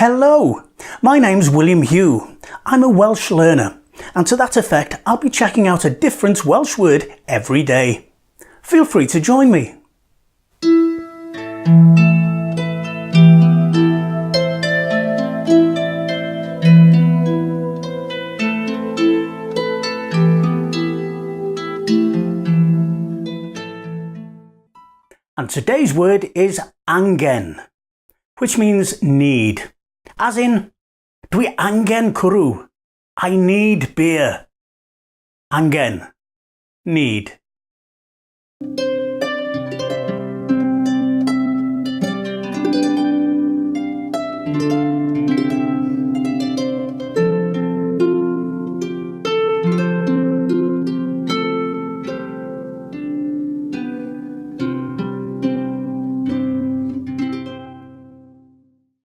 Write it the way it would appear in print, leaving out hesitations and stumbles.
Hello, my name's William Hugh. I'm a Welsh learner, and to that effect I'll be checking out a different Welsh word every day. Feel free to join me. And today's word is angen, which means need. As in, dwi angen cwrw. I need beer. Angen, need.